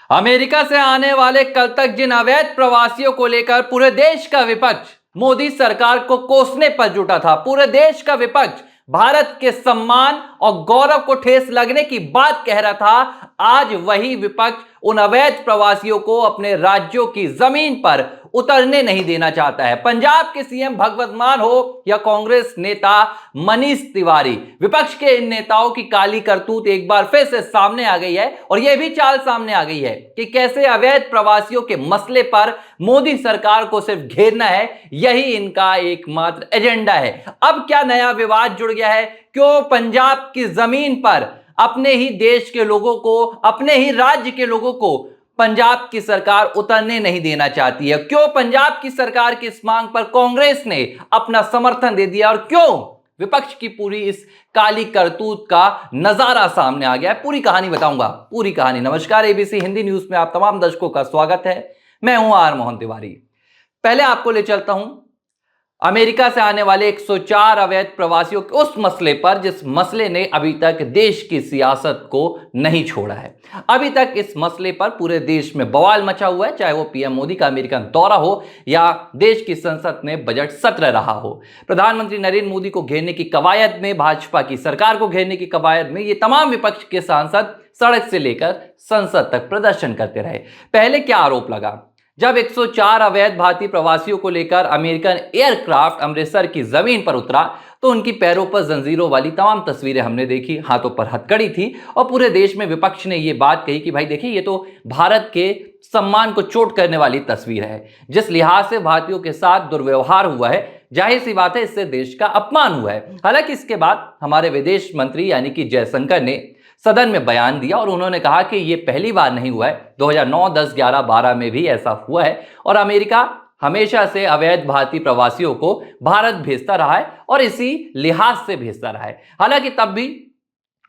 America से आने वाले कल तक जिन अवैध प्रवासियों को लेकर पूरे देश का विपक्ष मोदी सरकार को कोसने पर जुटा था, पूरे देश का विपक्ष भारत के सम्मान और गौरव को ठेस लगने की बात कह रहा था, आज वही विपक्ष उन अवैध प्रवासियों को अपने राज्यों की जमीन पर उतरने नहीं देना चाहता है। पंजाब के सीएम भगवंत मान हो या कांग्रेस नेता मनीष तिवारी, विपक्ष के इन नेताओं की काली करतूत एक बार फिर से सामने आ गई है और यह भी चाल सामने आ गई है कि कैसे अवैध प्रवासियों के मसले पर मोदी सरकार को सिर्फ घेरना है, यही इनका एकमात्र एजेंडा है। अब क्या नया विवाद जुड़ गया है? क्यों पंजाब की जमीन पर अपने ही देश के लोगों को, अपने ही राज्य के लोगों को पंजाब की सरकार उतरने नहीं देना चाहती है? क्यों पंजाब की सरकार की इस मांग पर कांग्रेस ने अपना समर्थन दे दिया और क्यों विपक्ष की पूरी इस काली करतूत का नजारा सामने आ गया है? पूरी कहानी बताऊंगा, पूरी कहानी। नमस्कार, एबीसी हिंदी न्यूज में आप तमाम दर्शकों का स्वागत है। मैं हूं आर मोहन तिवारी। पहले आपको ले चलता हूं अमेरिका से आने वाले 104 अवैध प्रवासियों के उस मसले पर जिस मसले ने अभी तक देश की सियासत को नहीं छोड़ा है। अभी तक इस मसले पर पूरे देश में बवाल मचा हुआ है, चाहे वो पीएम मोदी का अमेरिकन दौरा हो या देश की संसद में बजट सत्र रहा हो। प्रधानमंत्री नरेंद्र मोदी को घेरने की कवायद में, भाजपा की सरकार को घेरने की कवायद में ये तमाम विपक्ष के सांसद सड़क से लेकर संसद तक प्रदर्शन करते रहे। पहले क्या आरोप लगा? जब 104 अवैध भारतीय प्रवासियों को लेकर अमेरिकन एयरक्राफ्ट अमृतसर की जमीन पर उतरा तो उनकी पैरों पर जंजीरों वाली तमाम तस्वीरें हमने देखी, हाथों पर हथकड़ी थी और पूरे देश में विपक्ष ने यह बात कही कि भाई देखिए, ये तो भारत के सम्मान को चोट करने वाली तस्वीर है। जिस लिहाज से भारतीयों के साथ दुर्व्यवहार हुआ है, जाहिर सी बात है इससे देश का अपमान हुआ है। हालांकि इसके बाद हमारे विदेश मंत्री यानी कि जयशंकर ने सदन में बयान दिया और उन्होंने कहा कि यह पहली बार नहीं हुआ है, 2009, 10, 11, 12 में भी ऐसा हुआ है और अमेरिका हमेशा से अवैध भारतीय प्रवासियों को भारत भेजता रहा है और इसी लिहाज से भेजता रहा है। हालांकि तब भी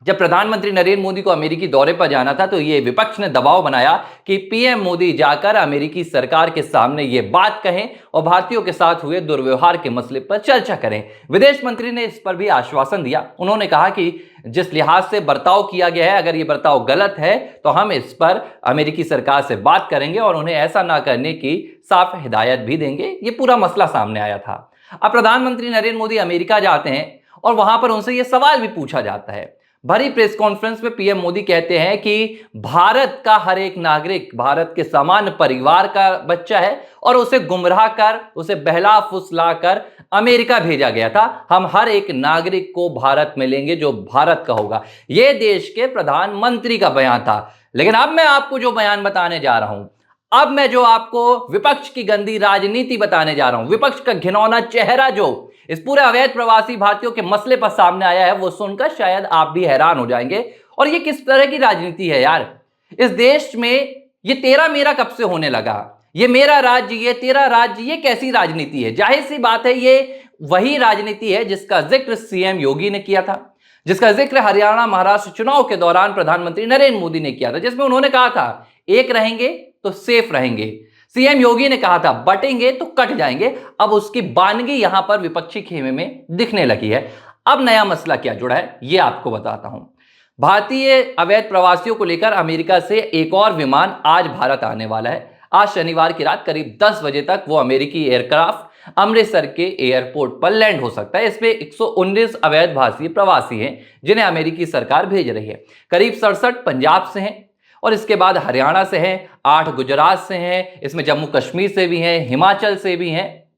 जब प्रधानमंत्री नरेंद्र मोदी को अमेरिकी दौरे पर जाना था तो यह विपक्ष ने दबाव बनाया कि पीएम मोदी जाकर अमेरिकी सरकार के सामने यह बात कहें और भारतीयों के साथ हुए दुर्व्यवहार के मसले पर चर्चा करें। विदेश मंत्री ने इस पर भी आश्वासन दिया। उन्होंने कहा कि जिस लिहाज से बर्ताव किया गया है, अगर यह बर्ताव गलत है तो हम इस पर अमेरिकी सरकार से बात करेंगे और उन्हें ऐसा ना करने की साफ हिदायत भी देंगे। ये पूरा मसला सामने आया था। अब प्रधानमंत्री नरेंद्र मोदी अमेरिका जाते हैं और वहां पर उनसे यह सवाल भी पूछा जाता है। भरी प्रेस कॉन्फ्रेंस में पीएम मोदी कहते हैं कि भारत का हर एक नागरिक भारत के सामान्य परिवार का बच्चा है और उसे गुमराह कर, उसे बहला फुसला कर अमेरिका भेजा गया था। हम हर एक नागरिक को भारत में लेंगे जो भारत का होगा। यह देश के प्रधानमंत्री का बयान था। लेकिन अब मैं आपको जो बयान बताने जा रहा हूं, अब मैं जो आपको विपक्ष की गंदी राजनीति बताने जा रहा हूं, विपक्ष का घिनौना चेहरा जो इस पूरे अवैध प्रवासी भारतीयों के मसले पर सामने आया है, वो सुनकर शायद आप भी हैरान हो जाएंगे। और ये किस तरह की राजनीति है यार? इस देश में ये तेरा मेरा कब से होने लगा? ये मेरा राज्य, ये तेरा राज्य, ये कैसी राजनीति है? जाहिर सी बात है ये वही राजनीति है जिसका जिक्र सीएम योगी ने किया था, जिसका जिक्र हरियाणा महाराष्ट्र चुनाव के दौरान प्रधानमंत्री नरेंद्र मोदी ने किया था, जिसमें उन्होंने कहा था एक रहेंगे तो सेफ रहेंगे। सीएम योगी ने कहा था बटेंगे तो कट जाएंगे। अब उसकी बानगी यहां पर विपक्षी खेमे में दिखने लगी है। अब नया मसला क्या जुड़ा है ये आपको बताता हूं। भारतीय अवैध प्रवासियों को लेकर अमेरिका से एक और विमान आज भारत आने वाला है। आज शनिवार की रात करीब 10 बजे तक वो अमेरिकी एयरक्राफ्ट अमृतसर के एयरपोर्ट पर लैंड हो सकता है। इसमें 119 अवैध भारतीय प्रवासी हैं जिन्हें अमेरिकी सरकार भेज रही है। करीब 67 पंजाब से हैं और इसके बाद हरियाणा से हैं, 8 गुजरात से हैं, इसमें जम्मू कश्मीर से भी हैं, हिमाचल से भी हैं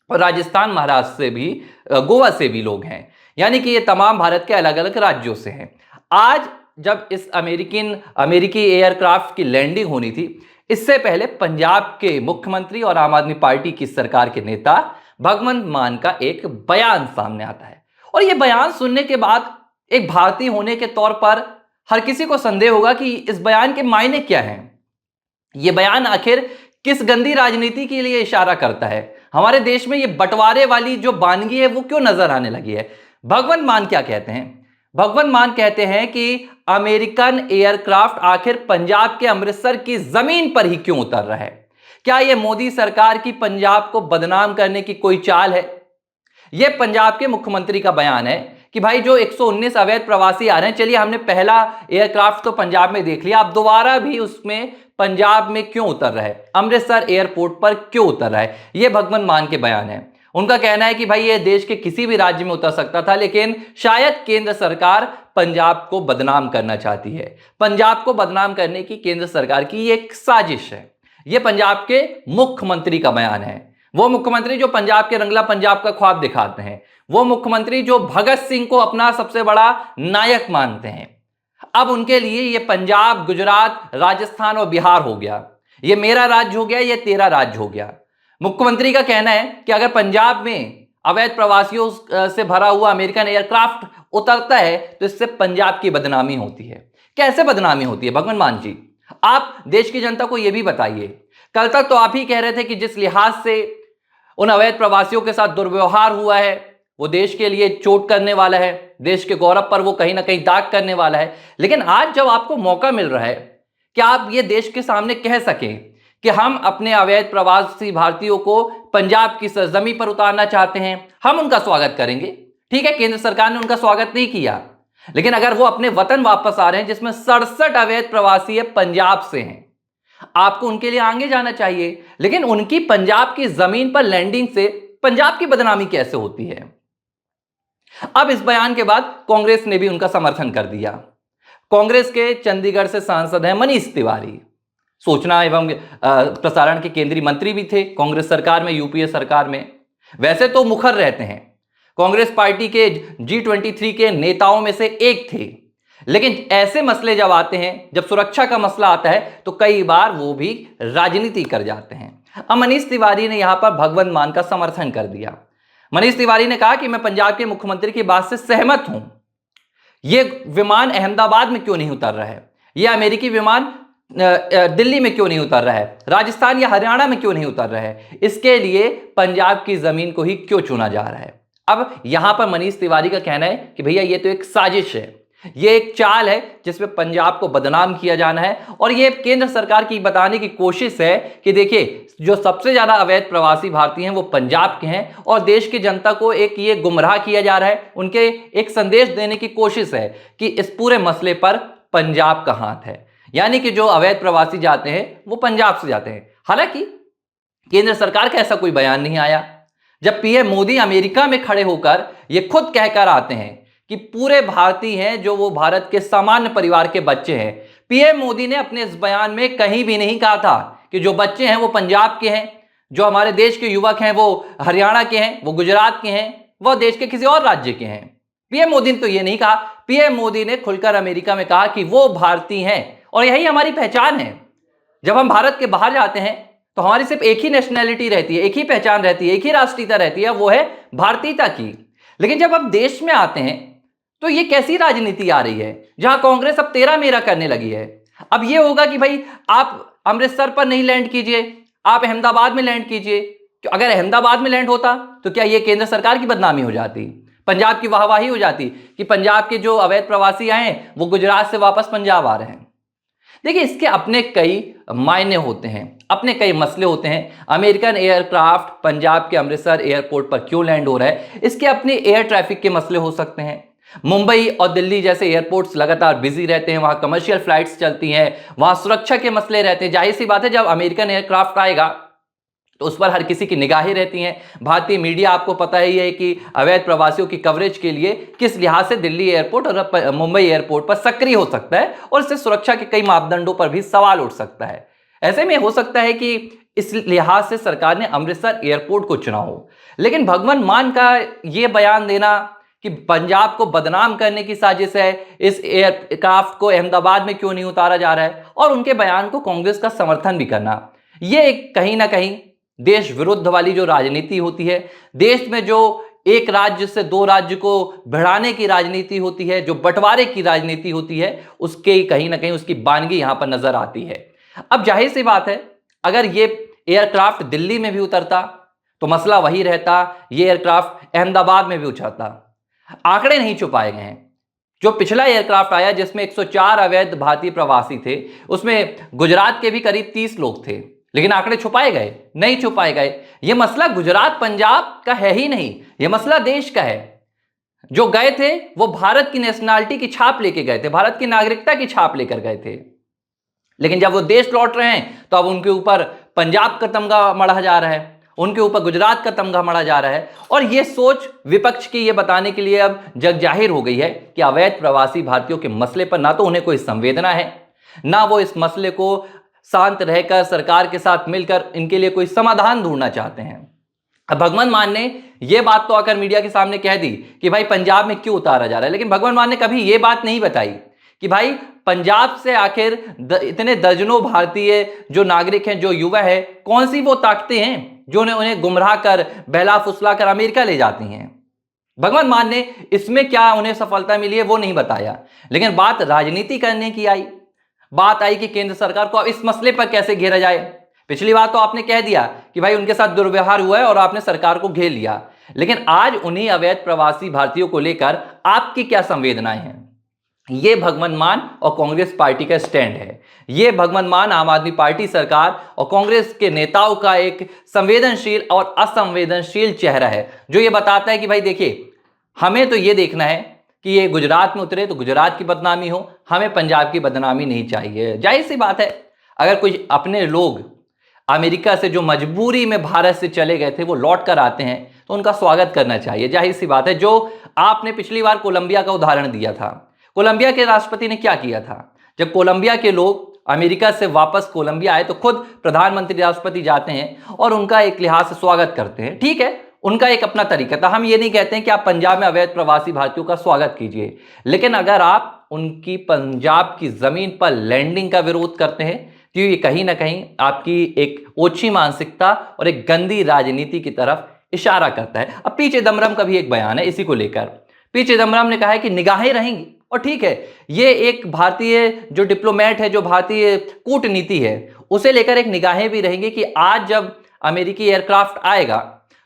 और राजस्थान, महाराष्ट्र से भी, गोवा से भी लोग हैं। यानी कि ये तमाम भारत के अलग अलग राज्यों से हैं। आज जब इस अमेरिकी एयरक्राफ्ट की लैंडिंग होनी थी, इससे पहले पंजाब के मुख्यमंत्री और आम आदमी पार्टी की सरकार के नेता भगवंत मान का एक बयान सामने आता है और यह बयान सुनने के बाद एक भारतीय होने के तौर पर हर किसी को संदेह होगा कि इस बयान के मायने क्या हैं। यह बयान आखिर किस गंदी राजनीति के लिए इशारा करता है? हमारे देश में यह बंटवारे वाली जो बानगी है वो क्यों नजर आने लगी है? भगवंत मान क्या कहते हैं? भगवंत मान कहते हैं कि अमेरिकन एयरक्राफ्ट आखिर पंजाब के अमृतसर की जमीन पर ही क्यों उतर रहा है? क्या यह मोदी सरकार की पंजाब को बदनाम करने की कोई चाल है? यह पंजाब के मुख्यमंत्री का बयान है कि भाई जो 119 अवैध प्रवासी आ रहे हैं, चलिए हमने पहला एयरक्राफ्ट तो पंजाब में देख लिया, अब दोबारा भी उसमें पंजाब में क्यों उतर रहा है, अमृतसर एयरपोर्ट पर क्यों उतर रहा है। यह भगवंत मान के बयान है। उनका कहना है कि भाई ये देश के किसी भी राज्य में उतर सकता था, लेकिन शायद केंद्र सरकार पंजाब को बदनाम करना चाहती है। पंजाब को बदनाम करने की केंद्र सरकार की एक साजिश है। यह पंजाब के मुख्यमंत्री का बयान है। वो मुख्यमंत्री जो पंजाब के रंगला पंजाब का ख्वाब दिखाते हैं, वो मुख्यमंत्री जो भगत सिंह को अपना सबसे बड़ा नायक मानते हैं। अब उनके लिए ये पंजाब, गुजरात, राजस्थान और बिहार हो गया। ये मेरा राज्य हो गया, ये तेरा राज्य हो गया। मुख्यमंत्री का कहना है कि अगर पंजाब में अवैध प्रवासियों से भरा हुआ अमेरिकन एयरक्राफ्ट उतरता है तो इससे पंजाब की बदनामी होती है। कैसे बदनामी होती है भगवंत मान जी, आप देश की जनता को यह भी बताइए। कल तक तो आप ही कह रहे थे कि जिस लिहाज से उन अवैध प्रवासियों के साथ दुर्व्यवहार हुआ है वो देश के लिए चोट करने वाला है, देश के गौरव पर वो कहीं ना कहीं दाग करने वाला है। लेकिन आज जब आपको मौका मिल रहा है कि आप ये देश के सामने कह सकें कि हम अपने अवैध प्रवासी भारतीयों को पंजाब की सरजमी पर उतारना चाहते हैं, हम उनका स्वागत करेंगे। ठीक है, केंद्र सरकार ने उनका स्वागत नहीं किया, लेकिन अगर वो अपने वतन वापस आ रहे हैं जिसमें 67 अवैध प्रवासी पंजाब से हैं, आपको उनके लिए आगे जाना चाहिए। लेकिन उनकी पंजाब की जमीन पर लैंडिंग से पंजाब की बदनामी कैसे होती है। अब इस बयान के बाद कांग्रेस ने भी उनका समर्थन कर दिया। कांग्रेस के चंडीगढ़ से सांसद हैं मनीष तिवारी, सूचना एवं प्रसारण के केंद्रीय मंत्री भी थे कांग्रेस सरकार में, यूपीए सरकार में। वैसे तो मुखर रहते हैं, कांग्रेस पार्टी के G23 के नेताओं में से एक थे, लेकिन ऐसे मसले जब आते हैं, जब सुरक्षा का मसला आता है तो कई बार वो भी राजनीति कर जाते हैं। अब मनीष तिवारी ने यहां पर भगवंत मान का समर्थन कर दिया। मनीष तिवारी ने कहा कि मैं पंजाब के मुख्यमंत्री की बात से सहमत हूं। यह विमान अहमदाबाद में क्यों नहीं उतर रहा है, यह अमेरिकी विमान दिल्ली में क्यों नहीं उतर रहा है, राजस्थान या हरियाणा में क्यों नहीं उतर रहा है, इसके लिए पंजाब की जमीन को ही क्यों चुना जा रहा है। अब यहां पर मनीष तिवारी का कहना है कि भैया ये तो एक साजिश है, ये एक चाल है जिसमें पंजाब को बदनाम किया जाना है। और ये केंद्र सरकार की बताने की कोशिश है कि देखिए जो सबसे ज्यादा अवैध प्रवासी भारतीय हैं वो पंजाब के हैं, और देश की जनता को एक ये गुमराह किया जा रहा है। उनके एक संदेश देने की कोशिश है कि इस पूरे मसले पर पंजाब का हाथ है, यानी कि जो अवैध प्रवासी जाते हैं वो पंजाब से जाते हैं। हालांकि केंद्र सरकार का ऐसा कोई बयान नहीं आया। जब पीएम मोदी अमेरिका में खड़े होकर ये खुद कहकर आते हैं कि पूरे भारतीय हैं जो वो भारत के सामान्य परिवार के बच्चे हैं, पीएम मोदी ने अपने इस बयान में कहीं भी नहीं कहा था कि जो बच्चे हैं वो पंजाब के हैं, जो हमारे देश के युवक हैं वो हरियाणा के हैं, वो गुजरात के हैं, वो देश के किसी और राज्य के हैं। पीएम मोदी ने तो ये नहीं कहा। पीएम मोदी ने खुलकर अमेरिका में कहा कि वो भारतीय हैं और यही हमारी पहचान है। जब हम भारत के बाहर जाते हैं तो हमारी सिर्फ एक ही नेशनैलिटी रहती है, एक ही पहचान रहती है, एक ही राष्ट्रीयता रहती है, वो है भारतीयता की। लेकिन जब हम देश में आते हैं तो ये कैसी राजनीति आ रही है जहां कांग्रेस अब तेरा मेरा करने लगी है। अब ये होगा कि भाई आप अमृतसर पर नहीं लैंड कीजिए, आप अहमदाबाद में लैंड कीजिए। तो अगर अहमदाबाद में लैंड होता तो क्या ये केंद्र सरकार की बदनामी हो जाती, पंजाब की वाहवाही हो जाती कि पंजाब के जो अवैध प्रवासी आए हैं वो गुजरात से वापस पंजाब आ रहे हैं। देखिए इसके अपने कई मायने होते हैं, अपने कई मसले होते हैं। अमेरिकन एयरक्राफ्ट पंजाब के अमृतसर एयरपोर्ट पर क्यों लैंड हो रहा है, इसके अपने एयर ट्रैफिक के मसले हो सकते हैं। मुंबई और दिल्ली जैसे एयरपोर्ट्स लगातार बिजी रहते हैं, वहां कमर्शियल फ्लाइट्स चलती हैं, वहां सुरक्षा के मसले रहते हैं। जाहिर सी बात है जब अमेरिकन एयरक्राफ्ट आएगा तो उस पर हर किसी की निगाहें रहती हैं। भारतीय मीडिया आपको पता ही है कि अवैध प्रवासियों की कवरेज के लिए किस लिहाज से दिल्ली एयरपोर्ट और मुंबई एयरपोर्ट पर सक्रिय हो सकता है, और इससे सुरक्षा के कई मापदंडों पर भी सवाल उठ सकता है। ऐसे में हो सकता है कि इस लिहाज से सरकार ने अमृतसर एयरपोर्ट को चुना हो। लेकिन भगवंत मान का यह बयान देना कि पंजाब को बदनाम करने की साजिश है, इस एयरक्राफ्ट को अहमदाबाद में क्यों नहीं उतारा जा रहा है, और उनके बयान को कांग्रेस का समर्थन भी करना, यह कहीं ना कहीं देश विरुद्ध वाली जो राजनीति होती है, देश में जो एक राज्य से दो राज्य को भिड़ाने की राजनीति होती है, जो बंटवारे की राजनीति होती है, उसके कहीं ना कहीं उसकी बानगी यहां पर नजर आती है। अब जाहिर सी बात है अगर ये एयरक्राफ्ट दिल्ली में भी उतरता तो मसला वही रहता, ये एयरक्राफ्ट अहमदाबाद में भी उतरता। आंकड़े नहीं छुपाए गए हैं। जो पिछला एयरक्राफ्ट आया जिसमें 104 अवैध भारतीय प्रवासी थे, उसमें गुजरात के भी करीब 30 लोग थे, लेकिन आंकड़े छुपाए गए नहीं छुपाए गए। यह मसला गुजरात पंजाब का है ही नहीं, यह मसला देश का है। जो गए थे वो भारत की नेशनैलिटी की छाप लेके गए थे, भारत की नागरिकता की छाप लेकर गए थे। लेकिन जब वो देश लौट रहे हैं तो अब उनके ऊपर पंजाब का तमगा मढ़ा जा रहा है, उनके ऊपर गुजरात का तमगा मढ़ा जा रहा है। और ये सोच विपक्ष की ये बताने के लिए अब जग जाहिर हो गई है कि अवैध प्रवासी भारतीयों के मसले पर ना तो उन्हें कोई संवेदना है, ना वो इस मसले को शांत रहकर सरकार के साथ मिलकर इनके लिए कोई समाधान ढूंढना चाहते हैं। अब भगवंत मान ने यह बात तो आकर मीडिया के सामने कह दी कि भाई पंजाब में क्यों उतारा जा रहा है, लेकिन भगवंत मान ने कभी यह बात नहीं बताई कि भाई पंजाब से आखिर इतने दर्जनों भारतीय जो नागरिक हैं, जो युवा है, कौन सी वो ताकतें हैं जो उन्हें गुमराह कर बहला फुसला कर अमेरिका ले जाती हैं। भगवंत मान ने इसमें क्या उन्हें सफलता मिली है वो नहीं बताया, लेकिन बात राजनीति करने की आई। बात आई कि केंद्र सरकार को अब इस मसले पर कैसे घेरा जाए। पिछली बार तो आपने कह दिया कि भाई उनके साथ दुर्व्यवहार हुआ है और आपने सरकार को घेर लिया, लेकिन आज उन्हीं अवैध प्रवासी भारतीयों को लेकर आपकी क्या संवेदनाएं हैं? ये भगवंत मान और कांग्रेस पार्टी का स्टैंड है। ये भगवंत मान आम आदमी पार्टी सरकार और कांग्रेस के नेताओं का एक संवेदनशील और असंवेदनशील चेहरा है, जो ये बताता है कि भाई देखिए, हमें तो ये देखना है कि ये गुजरात में उतरे तो गुजरात की बदनामी हो, हमें पंजाब की बदनामी नहीं चाहिए। जाहिर सी बात है, अगर कोई अपने लोग अमेरिका से जो मजबूरी में भारत से चले गए थे वो लौट कर आते हैं तो उनका स्वागत करना चाहिए। जाहिर सी बात है, जो आपने पिछली बार कोलंबिया का उदाहरण दिया था, कोलंबिया के राष्ट्रपति ने क्या किया था? जब कोलंबिया के लोग अमेरिका से वापस कोलंबिया आए तो खुद प्रधानमंत्री राष्ट्रपति जाते हैं और उनका एक लिहाज से स्वागत करते हैं। ठीक है, उनका एक अपना तरीका था। हम ये नहीं कहते हैं कि आप पंजाब में अवैध प्रवासी भारतीयों का स्वागत कीजिए, लेकिन अगर आप उनकी पंजाब की जमीन पर लैंडिंग का विरोध करते हैं तो ये कहीं ना कहीं आपकी एक ओछी मानसिकता और एक गंदी राजनीति की तरफ इशारा करता है। अब पी चिदम्बरम का भी एक बयान है इसी को लेकर। पी चिदम्बरम ने कहा है कि निगाहें रहेंगी, और ठीक है, ये एक भारतीय जो डिप्लोमेट है, जो भारतीय कूटनीति है, उसे लेकर एक निगाहें भी रहेंगी कि आज जब अमेरिकी एयरक्राफ्ट आएगा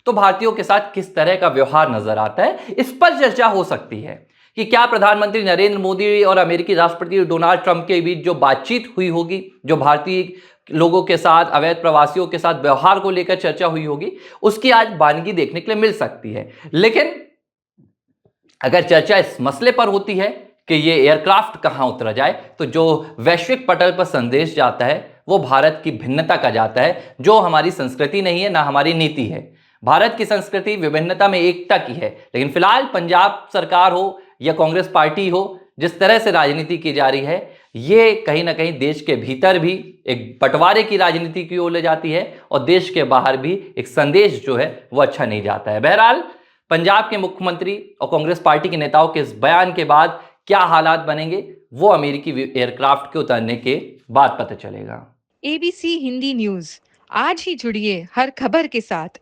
तो भारतीयों के साथ किस तरह का व्यवहार नजर आता है। इस पर चर्चा हो सकती है कि क्या प्रधानमंत्री नरेंद्र मोदी और अमेरिकी राष्ट्रपति डोनाल्ड ट्रंप के बीच जो बातचीत हुई होगी, जो भारतीय लोगों के साथ, अवैध प्रवासियों के साथ व्यवहार को लेकर चर्चा हुई होगी, उसकी आज बानगी देखने के लिए मिल सकती है। लेकिन अगर चर्चा इस मसले पर होती है कि ये एयरक्राफ्ट कहां उतरा जाए, तो जो वैश्विक पटल पर संदेश जाता है वो भारत की भिन्नता का जाता है, जो हमारी संस्कृति नहीं है, ना हमारी नीति है। भारत की संस्कृति विभिन्नता में एकता की है, लेकिन फिलहाल पंजाब सरकार हो या कांग्रेस पार्टी हो, जिस तरह से राजनीति की जा रही है, ये कहीं ना कहीं देश के भीतर भी एक बंटवारे की राजनीति की ओर ले जाती है और देश के बाहर भी एक संदेश जो है वो अच्छा नहीं जाता है। बहरहाल पंजाब के मुख्यमंत्री और कांग्रेस पार्टी के नेताओं के इस बयान के बाद क्या हालात बनेंगे वो अमेरिकी एयरक्राफ्ट के उतरने के बाद पता चलेगा। ABC हिंदी न्यूज, आज ही जुड़िए हर खबर के साथ